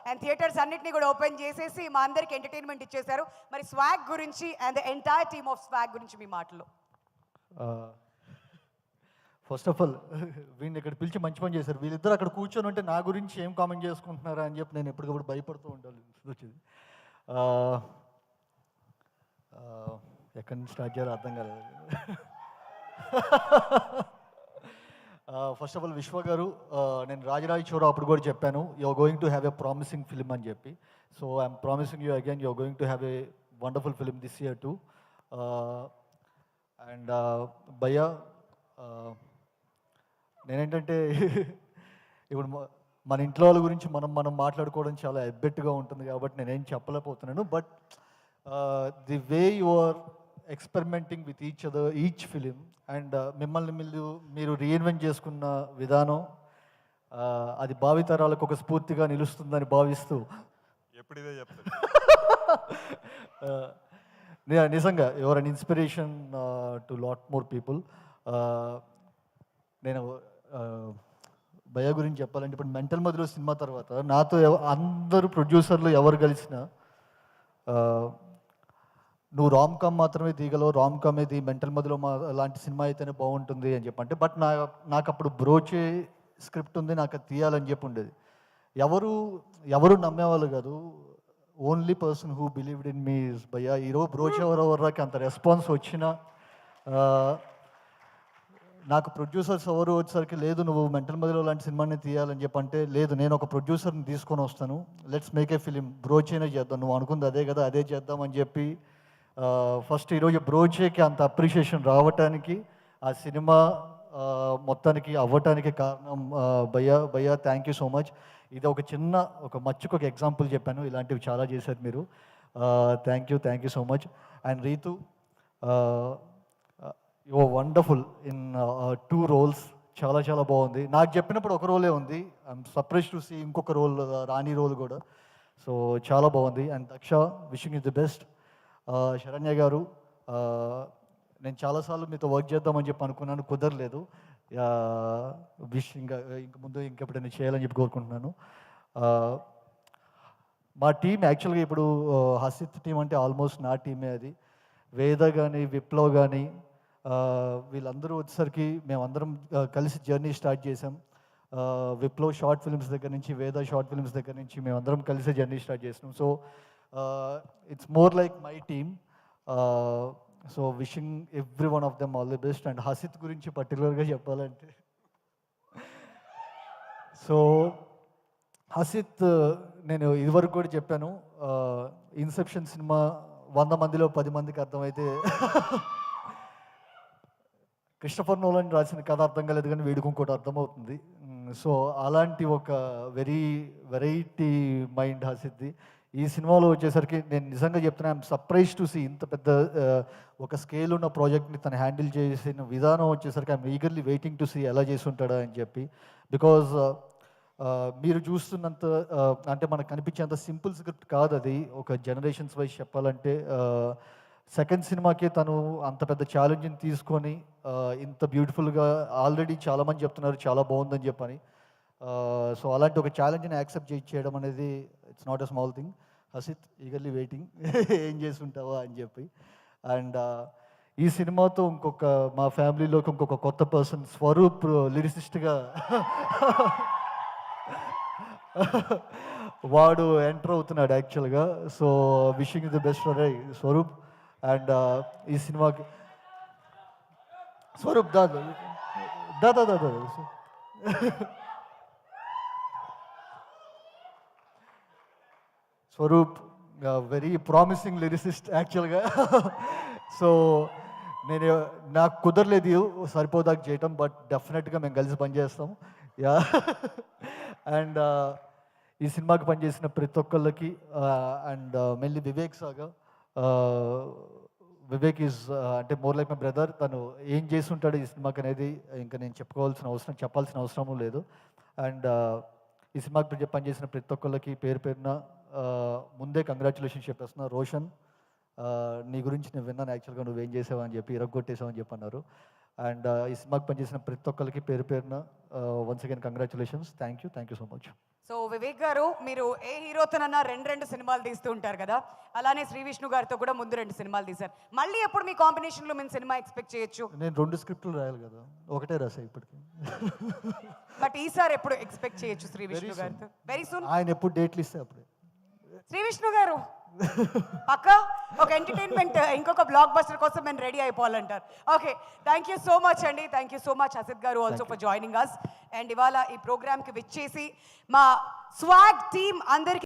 And theatres అన్నిటిని కూడా open చేసేసి మా అందరికి ఎంటర్టైన్మెంట్ ఇచ్చేశారు. మరి స్వాగ్ గురించి and the entire team of swag గురించి మీ మాటలు. ఫస్ట్ ఆఫ్ ఆల్ వీడిని ఇక్కడ పిలిచి మంచి పని చేశారు. వీళ్ళిద్దరు అక్కడ కూర్చొని ఉంటే నా గురించి ఏం కామెంట్ చేసుకుంటున్నారా అని చెప్పి నేను ఎప్పటికప్పుడు భయపడుతూ ఉండాలి వచ్చేది. ఎక్కడి నుంచి స్టార్ట్ చేయాలో అర్థం కాలేదు. ఫస్ట్ ఆఫ్ ఆల్ విశ్వ గారు, నేను రాజరాజ చోరా అప్పుడు కూడా చెప్పాను you are going to have a promising film అని చెప్పి. So I'm promising you again you are going to have a wonderful film this year too. And భయ్యా, నేనేంటంటే ఇప్పుడు మన ఇంట్లో వాళ్ళ గురించి మనం మాట్లాడుకోవడం చాలా ఎబ్బెట్టుగా ఉంటుంది కాబట్టి నేనేం చెప్పలేకపోతున్నాను. But the way you are experimenting with each film and మిమ్మల్ని మీరు రీఇన్వెంట్ చేసుకున్న విధానం, అది భావితరాలకు ఒక స్ఫూర్తిగా నిలుస్తుందని భావిస్తూ ఎప్పుడిదే చెప్తాను. నిజంగా your an inspiration to lot more people. నేను భయ గురించి చెప్పాలంటే ఇప్పుడు మెంటల్ మదిలో సినిమా తర్వాత నాతో అందరూ ప్రొడ్యూసర్లు ఎవరు కలిసినా నువ్వు రామ్ కామ్ మాత్రమే తీయగలవు, రామ్ కామ్ ఇది మెంటల్ మదిలో లాంటి సినిమా అయితేనే బాగుంటుంది అని చెప్పి అంటే, బట్ నాకు అప్పుడు బ్రోచే స్క్రిప్ట్ ఉంది, నాకు అది తీయాలని చెప్పి ఉండేది. ఎవరు నమ్మేవాళ్ళు కాదు. Only person who believed in me is భయ్యా. ఈరోజు బ్రోచ్ ఎవరెవరికి అంత రెస్పాన్స్ వచ్చినా నాకు ప్రొడ్యూసర్స్ ఎవరు వచ్చేసరికి లేదు నువ్వు మెంటల్ మదిలో లాంటి సినిమాని తీయాలని చెప్పి అంటే, లేదు నేను ఒక ప్రొడ్యూసర్ని తీసుకొని వస్తాను, లెట్స్ మేక్ ఏ ఫిలిం, బ్రోచేనే చేద్దాం, నువ్వు అనుకుంది అదే కదా అదే చేద్దామని చెప్పి ఫస్ట్ ఈరోజు బ్రోచేకి అంత అప్రిషియేషన్ రావటానికి, ఆ సినిమా మొత్తానికి అవ్వటానికి కారణం భయ్యా థ్యాంక్ యూ సో మచ్. ఇది ఒక మచ్చుకు ఒక ఎగ్జాంపుల్ చెప్పాను, ఇలాంటివి చాలా చేశారు మీరు. Thank you so much. And Ritu, you are wonderful in 2 roles. చాలా బాగుంది. నాకు చెప్పినప్పుడు ఒక రోలే ఉంది, ఐఎమ్ సర్ప్రైజ్ టు సీ ఇంకొక రోల్, రాణి రోల్ కూడా. సో చాలా బాగుంది. And Daksha, wishing you the best. Saranya garu, నేను చాలాసార్లు మీతో వర్క్ చేద్దామని చెప్పి అనుకున్నాను, కుదరలేదు. ఇంక ముందు ఇంకెప్పుడైనా చేయాలని చెప్పి కోరుకుంటున్నాను. మా టీం యాక్చువల్గా ఇప్పుడు హసిత్ టీం అంటే ఆల్మోస్ట్ నా టీమే. అది వేద కానీ విప్లవ్ కానీ వీళ్ళందరూ వచ్చేసరికి మేమందరం కలిసి జర్నీ స్టార్ట్ చేసాం. విప్లవ్ షార్ట్ ఫిల్మ్స్ దగ్గర నుంచి, వేద షార్ట్ ఫిల్మ్స్ దగ్గర నుంచి మేమందరం కలిసి జర్నీ స్టార్ట్ చేసినాం. So it's more like my team. So wishing every one of them all the best. And Hasith గురించి పర్టికులర్గా చెప్పాలంటే, సో హసిత్ నేను ఇదివరకు కూడా చెప్పాను, ఇన్సెప్షన్ సినిమా 100 మందిలో 10 మందికి అర్థమైతే క్రిస్టఫర్ నోలన్ రాసిన కథ అర్థం కాలేదు కానీ వీడికి ఇంకోటి అర్థమవుతుంది. సో అలాంటి ఒక వెరైటీ మైండ్ హసిద్ది. ఈ సినిమాలో వచ్చేసరికి నేను నిజంగా చెప్తున్నా, ఐఎమ్ సర్ప్రైజ్ టు సీ ఇంత పెద్ద ఒక స్కేల్ ఉన్న ప్రాజెక్ట్ని తను హ్యాండిల్ చేసిన విధానం వచ్చేసరికి I'm eagerly waiting to see ఎలా చేసి ఉంటాడా అని చెప్పి. బికాజ్ మీరు చూస్తున్నంత అంటే మనకు కనిపించేంత సింపుల్ స్క్రిప్ట్ కాదు అది. ఒక జనరేషన్స్ వైజ్ చెప్పాలంటే సెకండ్ సినిమాకే తను అంత పెద్ద ఛాలెంజ్ని తీసుకొని ఇంత బ్యూటిఫుల్గా, ఆల్రెడీ చాలామంది చెప్తున్నారు చాలా బాగుందని చెప్పని. సో అలాంటి ఒక ఛాలెంజ్ని యాక్సెప్ట్ చేయడం అనేది it's not a small thing. Hasith, eagerly waiting ఏం చేస్తుంటావా అని చెప్పి. అండ్ ఈ సినిమాతో మా ఫ్యామిలీలోకి ఇంకొక కొత్త పర్సన్ స్వరూప్ లిరిసిస్ట్గా వాడు ఎంటర్ అవుతున్నాడు యాక్చువల్గా. So wishing the best for Swaroop. And ఈ సినిమాకి స్వరూప్ దాదా స్వరూప్ వెరీ ప్రామిసింగ్ లిరిసిస్ట్ యాక్చువల్గా. సో నాకు కుదరలేదు సరిపోదాకా చేయటం, బట్ డెఫినెట్గా మేము కలిసి పనిచేస్తాం. యా. అండ్ ఈ సినిమాకి పనిచేసిన ప్రతి ఒక్కళ్ళకి, and mainly Vivek saga. Vivek is అంటే మోర్ లైక్ మై బ్రదర్. తను ఏం చేసి ఉంటాడు ఈ సినిమాకి అనేది ఇంకా నేను చెప్పాల్సిన అవసరం లేదు. అండ్ ఈ సినిమాకి పనిచేసిన ప్రతి ఒక్కళ్ళకి పేరున ముందే కంగ్రాచులేషన్ చెప్పేస్తున్నా. రోషన్, నీ గురించి నేను విన్నాను యాక్చువల్గా, నువ్వేం చేసావు అని చెప్పి, ఇరగొట్టేసావు అని చెప్పి అన్నారు. అండ్ ఈ సినిమాకి పనిచేసిన ప్రతి ఒక్కరికి పేరు పేరున once again congratulations. Thank you so much. So Vivek గారు, మీరు ఏ హీరోతోనన్నా రెండు సినిమాలు తీస్తూ ఉంటారు కదా, అలానే శ్రీ విష్ణు గారితో కూడా ముందు 2 సినిమాలు తీశారు. మళ్ళీ ఎప్పుడు మీ కాంబినేషన్లో మేము సినిమా ఎక్స్పెక్ట్ చేయొచ్చు? నేను 2 స్క్రిప్ట్లు రాయాలి కదా, ఒకటే రాసా ఇప్పటికి. బట్ ఈసారి ఎప్పుడు ఎక్స్పెక్ట్ చేయొచ్చు శ్రీ విష్ణు గారితో? Very soon. ఆయన ఎప్పుడు డేట్లు ఇస్తే అప్పుడే. శ్రీ విష్ణు గారు పక్క ఒక ఎంటర్టైన్మెంట్ ఇంకొక బ్లాక్ బస్టర్ కోసం మేము రెడీ అయిపోవాలంటారు. Okay, thank you so much అండి. Thank you so much Hasith గారు also for joining us. And ఇవాళ ఈ ప్రోగ్రామ్కి విచ్చేసి మా స్వాగ్ టీమ్ అందరికి